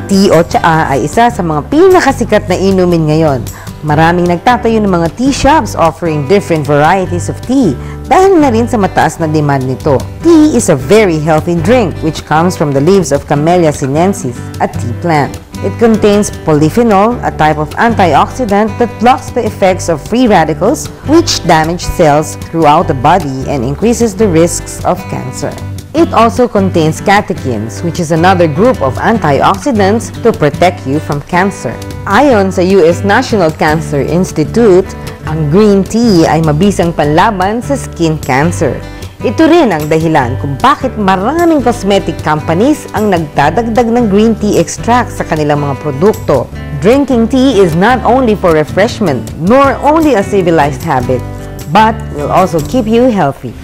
Tea o tsaa ay isa sa mga pinakasikat na inumin ngayon. Maraming nagtatayo ng mga tea shops offering different varieties of tea dahil na rin sa mataas na demand nito. Tea is a very healthy drink which comes from the leaves of Camellia sinensis, a tea plant. It contains polyphenol, a type of antioxidant that blocks the effects of free radicals which damage cells throughout the body and increases the risks of cancer. It also contains catechins, which is another group of antioxidants to protect you from cancer. Ayon sa US National Cancer Institute, ang green tea ay mabisang panlaban sa skin cancer. Ito rin ang dahilan kung bakit maraming cosmetic companies ang nagdadagdag ng green tea extract sa kanilang mga produkto. Drinking tea is not only for refreshment, nor only a civilized habit, but will also keep you healthy.